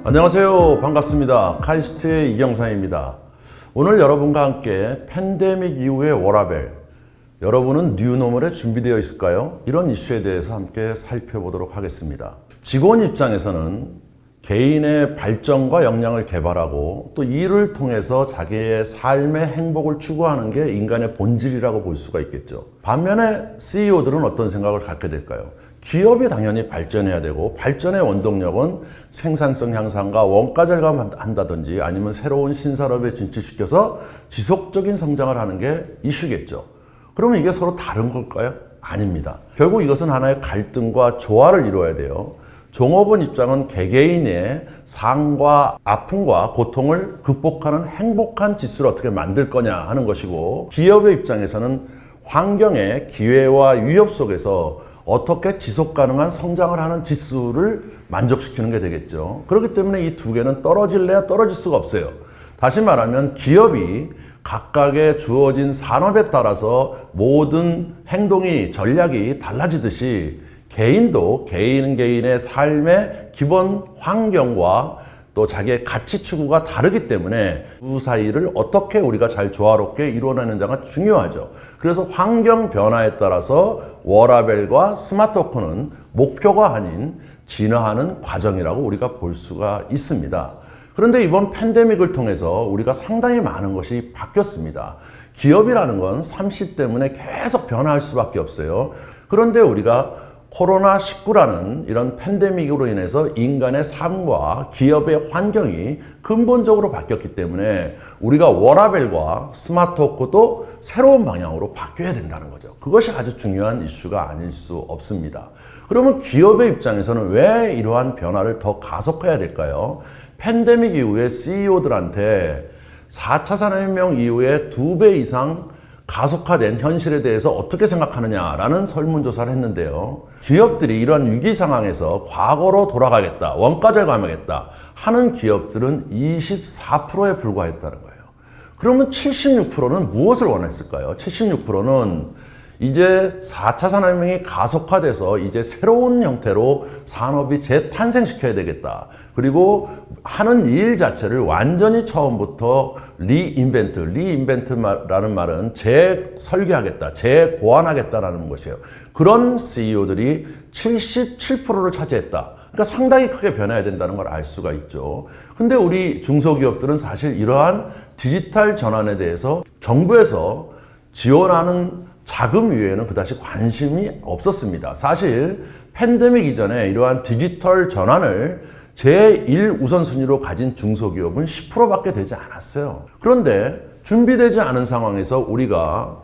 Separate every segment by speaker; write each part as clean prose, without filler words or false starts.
Speaker 1: 안녕하세요. 반갑습니다. 카이스트의 이경상입니다. 오늘 여러분과 함께 팬데믹 이후의 워라밸, 여러분은 뉴노멀에 준비되어 있을까요? 이런 이슈에 대해서 함께 살펴보도록 하겠습니다. 직원 입장에서는 개인의 발전과 역량을 개발하고 또 이를 통해서 자기의 삶의 행복을 추구하는 게 인간의 본질이라고 볼 수가 있겠죠. 반면에 CEO들은 어떤 생각을 갖게 될까요? 기업이 당연히 발전해야 되고 발전의 원동력은 생산성 향상과 원가 절감한다든지 아니면 새로운 신산업에 진출시켜서 지속적인 성장을 하는 게 이슈겠죠. 그러면 이게 서로 다른 걸까요? 아닙니다. 결국 이것은 하나의 갈등과 조화를 이루어야 돼요. 종업원 입장은 개개인의 삶과 아픔과 고통을 극복하는 행복한 지수를 어떻게 만들 거냐 하는 것이고, 기업의 입장에서는 환경의 기회와 위협 속에서 어떻게 지속 가능한 성장을 하는 지수를 만족시키는 게 되겠죠. 그렇기 때문에 이 두 개는 떨어질래야 떨어질 수가 없어요. 다시 말하면 기업이 각각의 주어진 산업에 따라서 모든 행동이 전략이 달라지듯이 개인도 개인의 삶의 기본 환경과 또 자기의 가치 추구가 다르기 때문에 그 사이를 어떻게 우리가 잘 조화롭게 이루어내는지가 중요하죠. 그래서 환경 변화에 따라서 워라밸과 스마트워크는 목표가 아닌 진화하는 과정이라고 우리가 볼 수가 있습니다. 그런데 이번 팬데믹을 통해서 우리가 상당히 많은 것이 바뀌었습니다. 기업이라는 건 삼시 때문에 계속 변화할 수밖에 없어요. 그런데 우리가 코로나19라는 이런 팬데믹으로 인해서 인간의 삶과 기업의 환경이 근본적으로 바뀌었기 때문에 우리가 워라밸과 스마트워크도 새로운 방향으로 바뀌어야 된다는 거죠. 그것이 아주 중요한 이슈가 아닐 수 없습니다. 그러면 기업의 입장에서는 왜 이러한 변화를 더 가속해야 될까요? 팬데믹 이후에 CEO들한테 4차 산업혁명 이후에 2배 이상 가속화된 현실에 대해서 어떻게 생각하느냐라는 설문조사를 했는데요. 기업들이 이러한 위기 상황에서 과거로 돌아가겠다, 원가 절감하겠다 하는 기업들은 24%에 불과했다는 거예요. 그러면 76%는 무엇을 원했을까요? 76%는 이제 4차 산업혁명이 가속화돼서 이제 새로운 형태로 산업이 재탄생시켜야 되겠다. 그리고 하는 일 자체를 완전히 처음부터 리인벤트라는 말은 재설계하겠다, 재고안하겠다라는 것이에요. 그런 CEO들이 77%를 차지했다. 그러니까 상당히 크게 변해야 된다는 걸 알 수가 있죠. 근데 우리 중소기업들은 사실 이러한 디지털 전환에 대해서 정부에서 지원하는 자금 외에는 그다지 관심이 없었습니다. 사실 팬데믹 이전에 이러한 디지털 전환을 제1 우선순위로 가진 중소기업은 10%밖에 되지 않았어요. 그런데 준비되지 않은 상황에서 우리가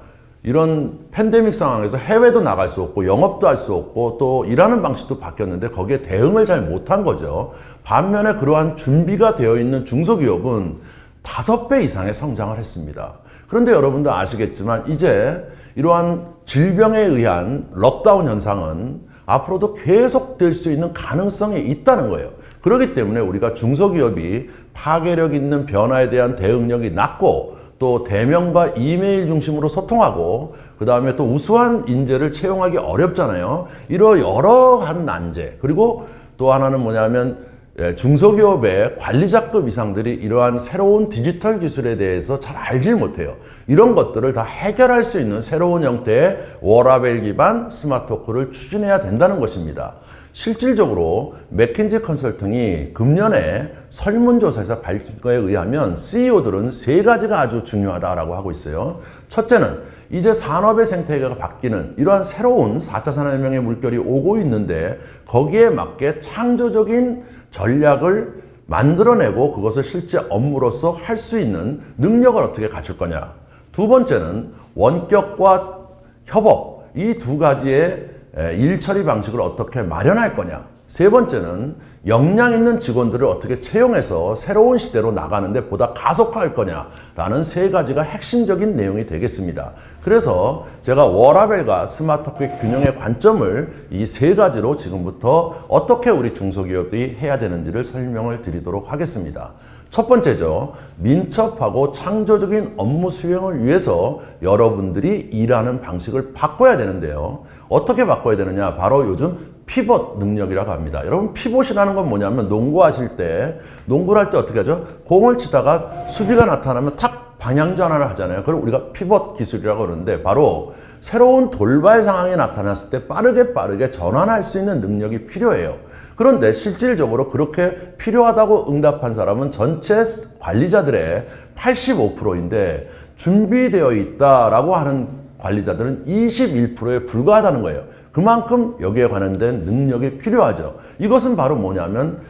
Speaker 1: 이런 팬데믹 상황에서 해외도 나갈 수 없고 영업도 할 수 없고 또 일하는 방식도 바뀌었는데 거기에 대응을 잘 못한 거죠. 반면에 그러한 준비가 되어 있는 중소기업은 5배 이상의 성장을 했습니다. 그런데 여러분도 아시겠지만 이제 이러한 질병에 의한 록다운 현상은 앞으로도 계속될 수 있는 가능성이 있다는 거예요. 그렇기 때문에 우리가 중소기업이 파괴력 있는 변화에 대한 대응력이 낮고 또 대면과 이메일 중심으로 소통하고 그 다음에 또 우수한 인재를 채용하기 어렵잖아요. 이런 여러한 난제, 그리고 또 하나는 뭐냐면 중소기업의 관리자급 이상들이 이러한 새로운 디지털 기술에 대해서 잘 알질 못해요. 이런 것들을 다 해결할 수 있는 새로운 형태의 워라밸 기반 스마트워크를 추진해야 된다는 것입니다. 실질적으로 맥킨지 컨설팅이 금년에 설문조사에서 밝힌 거에 의하면 CEO들은 3가지가 아주 중요하다고 하고 있어요. 첫째는 이제 산업의 생태계가 바뀌는 이러한 새로운 4차 산업혁명의 물결이 오고 있는데 거기에 맞게 창조적인 전략을 만들어내고 그것을 실제 업무로서 할 수 있는 능력을 어떻게 갖출 거냐. 두 번째는 원격과 협업, 이 2가지의 일 처리 방식을 어떻게 마련할 거냐. 세 번째는 역량 있는 직원들을 어떻게 채용해서 새로운 시대로 나가는데 보다 가속화할 거냐라는 3가지가 핵심적인 내용이 되겠습니다. 그래서 제가 워라밸과 스마트워크의 균형의 관점을 이 3가지로 지금부터 어떻게 우리 중소기업들이 해야 되는지를 설명을 드리도록 하겠습니다. 첫 번째죠. 민첩하고 창조적인 업무 수행을 위해서 여러분들이 일하는 방식을 바꿔야 되는데요. 어떻게 바꿔야 되느냐? 바로 요즘 피벗 능력이라고 합니다. 여러분 피벗이라는 건 뭐냐면 농구하실 때 농구를 할 때 어떻게 하죠? 공을 치다가 수비가 나타나면 탁 방향 전환을 하잖아요. 그걸 우리가 피벗 기술이라고 그러는데 바로 새로운 돌발 상황이 나타났을 때 빠르게 전환할 수 있는 능력이 필요해요. 그런데 실질적으로 그렇게 필요하다고 응답한 사람은 전체 관리자들의 85%인데 준비되어 있다라고 하는 관리자들은 21%에 불과하다는 거예요. 그만큼 여기에 관련된 능력이 필요하죠. 이것은 바로 뭐냐면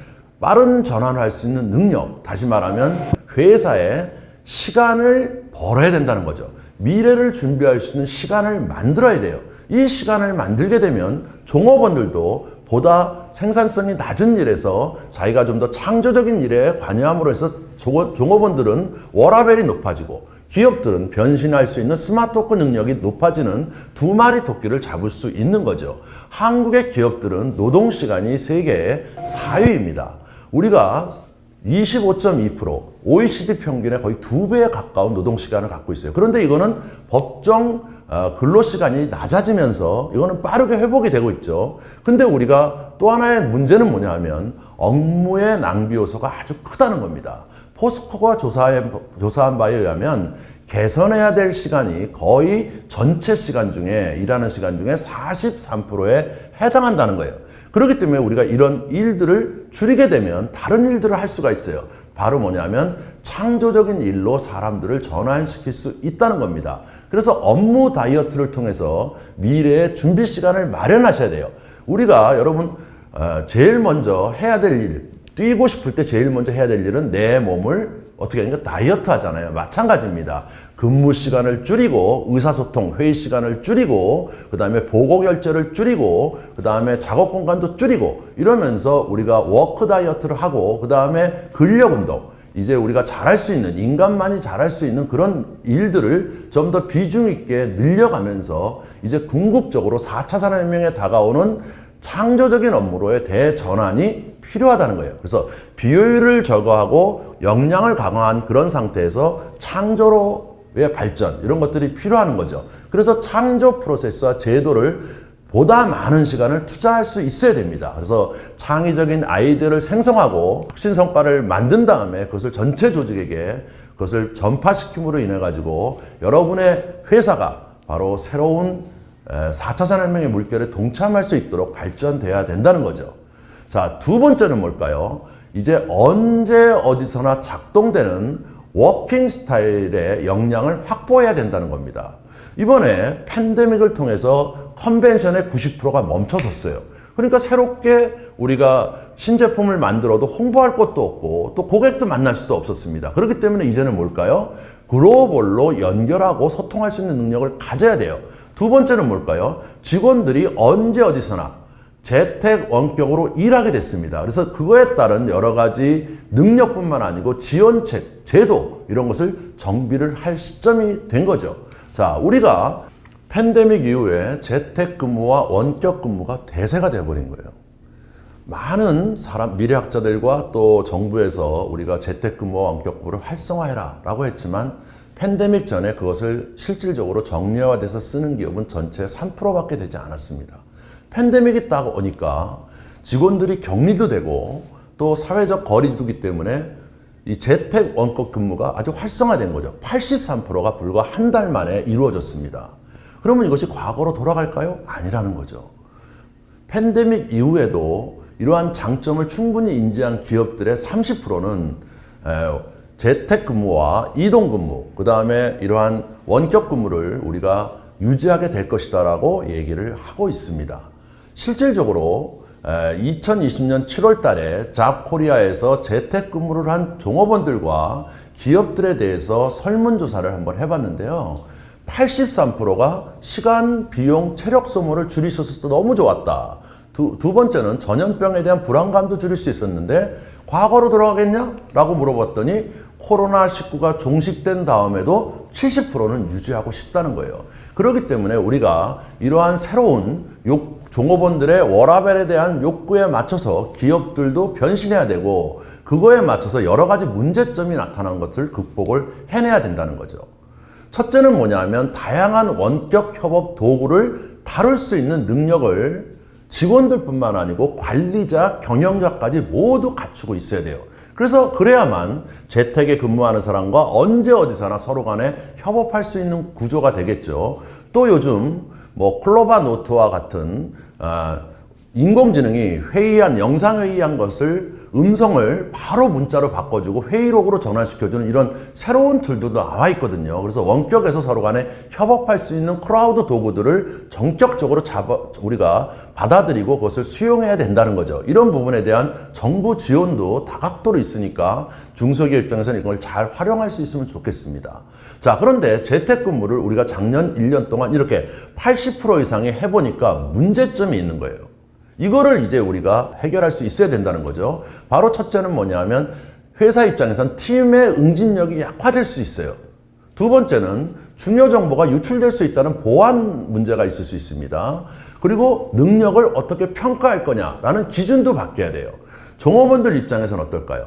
Speaker 1: 빠른 전환을 할 수 있는 능력, 다시 말하면 회사에 시간을 벌어야 된다는 거죠. 미래를 준비할 수 있는 시간을 만들어야 돼요. 이 시간을 만들게 되면 종업원들도 보다 생산성이 낮은 일에서 자기가 좀 더 창조적인 일에 관여함으로 해서 종업원들은 워라밸이 높아지고 기업들은 변신할 수 있는 스마트워크 능력이 높아지는 두 마리 토끼를 잡을 수 있는 거죠. 한국의 기업들은 노동시간이 세계의 4위입니다. 우리가 25.2%, OECD 평균의 거의 2배에 가까운 노동시간을 갖고 있어요. 그런데 이거는 법정 근로시간이 낮아지면서 이거는 빠르게 회복이 되고 있죠. 근데 우리가 또 하나의 문제는 뭐냐 하면 업무의 낭비 요소가 아주 크다는 겁니다. 포스코가 조사한 바에 의하면 개선해야 될 시간이 거의 전체 시간 중에 일하는 시간 중에 43%에 해당한다는 거예요. 그렇기 때문에 우리가 이런 일들을 줄이게 되면 다른 일들을 할 수가 있어요. 바로 뭐냐면 창조적인 일로 사람들을 전환시킬 수 있다는 겁니다. 그래서 업무 다이어트를 통해서 미래의 준비 시간을 마련하셔야 돼요. 우리가 여러분 제일 먼저 해야 될 일, 뛰고 싶을 때 제일 먼저 해야 될 일은 내 몸을 어떻게 하니까 다이어트 하잖아요. 마찬가지입니다. 근무 시간을 줄이고 의사소통, 회의 시간을 줄이고 그 다음에 보고 결제를 줄이고 그 다음에 작업 공간도 줄이고 이러면서 우리가 워크 다이어트를 하고 그 다음에 근력 운동, 이제 우리가 잘할 수 있는, 인간만이 잘할 수 있는 그런 일들을 좀 더 비중 있게 늘려가면서 이제 궁극적으로 4차 산업혁명에 다가오는 창조적인 업무로의 대전환이 필요하다는 거예요. 그래서 비효율을 제거하고 역량을 강화한 그런 상태에서 창조로의 발전, 이런 것들이 필요한 거죠. 그래서 창조 프로세스와 제도를 보다 많은 시간을 투자할 수 있어야 됩니다. 그래서 창의적인 아이디어를 생성하고 혁신 성과를 만든 다음에 그것을 전체 조직에게 그것을 전파시킴으로 인해 가지고 여러분의 회사가 바로 새로운 4차 산업혁명의 물결에 동참할 수 있도록 발전돼야 된다는 거죠. 자, 두 번째는 뭘까요? 이제 언제 어디서나 작동되는 워킹 스타일의 역량을 확보해야 된다는 겁니다. 이번에 팬데믹을 통해서 컨벤션의 90%가 멈춰섰어요. 그러니까 새롭게 우리가 신제품을 만들어도 홍보할 것도 없고 또 고객도 만날 수도 없었습니다. 그렇기 때문에 이제는 뭘까요? 글로벌로 연결하고 소통할 수 있는 능력을 가져야 돼요. 두 번째는 뭘까요? 직원들이 언제 어디서나 재택 원격으로 일하게 됐습니다. 그래서 그거에 따른 여러 가지 능력뿐만 아니고 지원책, 제도 이런 것을 정비를 할 시점이 된 거죠. 자, 우리가 팬데믹 이후에 재택근무와 원격근무가 대세가 되어버린 거예요. 많은 미래학자들과 또 정부에서 우리가 재택근무와 원격근무를 활성화해라 라고 했지만 팬데믹 전에 그것을 실질적으로 정례화돼서 쓰는 기업은 전체 3%밖에 되지 않았습니다. 팬데믹이 딱 오니까 직원들이 격리도 되고 또 사회적 거리두기 때문에 이 재택 원격 근무가 아주 활성화된 거죠. 83%가 불과 한 달 만에 이루어졌습니다. 그러면 이것이 과거로 돌아갈까요? 아니라는 거죠. 팬데믹 이후에도 이러한 장점을 충분히 인지한 기업들의 30%는 재택 근무와 이동 근무, 그 다음에 이러한 원격 근무를 우리가 유지하게 될 것이다라고 얘기를 하고 있습니다. 실질적으로 2020년 7월 달에 잡코리아에서 재택근무를 한 종업원들과 기업들에 대해서 설문조사를 한번 해봤는데요. 83%가 시간, 비용, 체력 소모를 줄일 수 있어서 너무 좋았다. 두 번째는 전염병에 대한 불안감도 줄일 수 있었는데 과거로 돌아가겠냐? 라고 물어봤더니 코로나19가 종식된 다음에도 70%는 유지하고 싶다는 거예요. 그렇기 때문에 우리가 이러한 새로운 종업원들의 워라밸에 대한 욕구에 맞춰서 기업들도 변신해야 되고 그거에 맞춰서 여러 가지 문제점이 나타난 것을 극복을 해내야 된다는 거죠. 첫째는 뭐냐면 다양한 원격 협업 도구를 다룰 수 있는 능력을 직원들뿐만 아니고 관리자, 경영자까지 모두 갖추고 있어야 돼요. 그래서 그래야만 재택에 근무하는 사람과 언제 어디서나 서로 간에 협업할 수 있는 구조가 되겠죠. 또 요즘 뭐 클로바 노트와 같은 인공지능이 영상회의한 것을 음성을 바로 문자로 바꿔주고 회의록으로 전환시켜주는 이런 새로운 툴도 나와 있거든요. 그래서 원격에서 서로 간에 협업할 수 있는 크라우드 도구들을 전격적으로 우리가 받아들이고 그것을 수용해야 된다는 거죠. 이런 부분에 대한 정부 지원도 다각도로 있으니까 중소기업 입장에서는 이걸 잘 활용할 수 있으면 좋겠습니다. 자, 그런데 재택근무를 우리가 작년 1년 동안 이렇게 80% 이상이 해보니까 문제점이 있는 거예요. 이거를 이제 우리가 해결할 수 있어야 된다는 거죠. 바로 첫째는 뭐냐면 회사 입장에선 팀의 응집력이 약화될 수 있어요. 두 번째는 중요 정보가 유출될 수 있다는 보안 문제가 있을 수 있습니다. 그리고 능력을 어떻게 평가할 거냐라는 기준도 바뀌어야 돼요. 종업원들 입장에서는 어떨까요?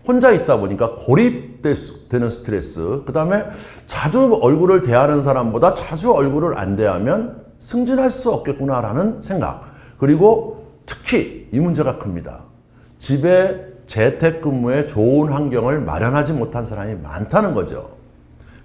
Speaker 1: 혼자 있다 보니까 고립되는 스트레스, 그 다음에 자주 얼굴을 대하는 사람보다 자주 얼굴을 안 대하면 승진할 수 없겠구나라는 생각. 그리고 특히 이 문제가 큽니다. 집에 재택근무에 좋은 환경을 마련하지 못한 사람이 많다는 거죠.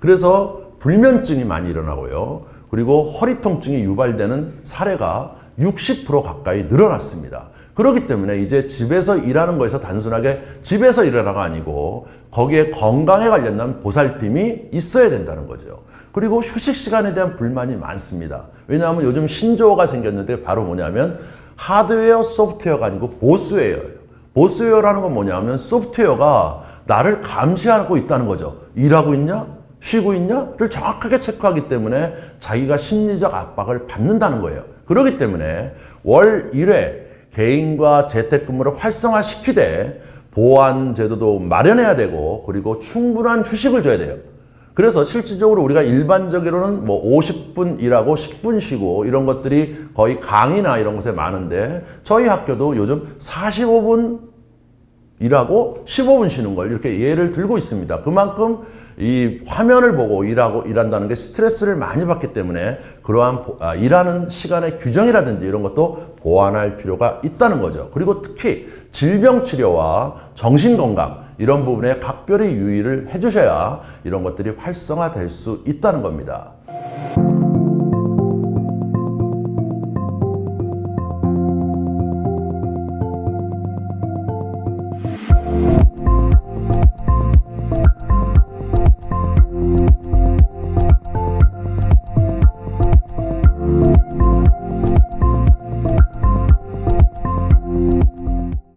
Speaker 1: 그래서 불면증이 많이 일어나고요. 그리고 허리 통증이 유발되는 사례가 60% 가까이 늘어났습니다. 그렇기 때문에 이제 집에서 일하는 거에서 단순하게 집에서 일하라가 아니고 거기에 건강에 관련된 보살핌이 있어야 된다는 거죠. 그리고 휴식 시간에 대한 불만이 많습니다. 왜냐하면 요즘 신조어가 생겼는데 바로 뭐냐면 하드웨어, 소프트웨어가 아니고 보스웨어예요. 보스웨어라는 건 뭐냐면 소프트웨어가 나를 감시하고 있다는 거죠. 일하고 있냐? 쉬고 있냐?를 정확하게 체크하기 때문에 자기가 심리적 압박을 받는다는 거예요. 그렇기 때문에 월 1회 개인과 재택근무를 활성화시키되 보안 제도도 마련해야 되고 그리고 충분한 휴식을 줘야 돼요. 그래서 실질적으로 우리가 일반적으로는 뭐 50분 일하고 10분 쉬고 이런 것들이 거의 강의나 이런 곳에 많은데 저희 학교도 요즘 45분 일하고 15분 쉬는 걸 이렇게 예를 들고 있습니다. 그만큼 이 화면을 보고 일한다는 게 스트레스를 많이 받기 때문에 그러한 일하는 시간의 규정이라든지 이런 것도 보완할 필요가 있다는 거죠. 그리고 특히 질병 치료와 정신 건강 이런 부분에 각별히 유의를 해주셔야 이런 것들이 활성화될 수 있다는 겁니다.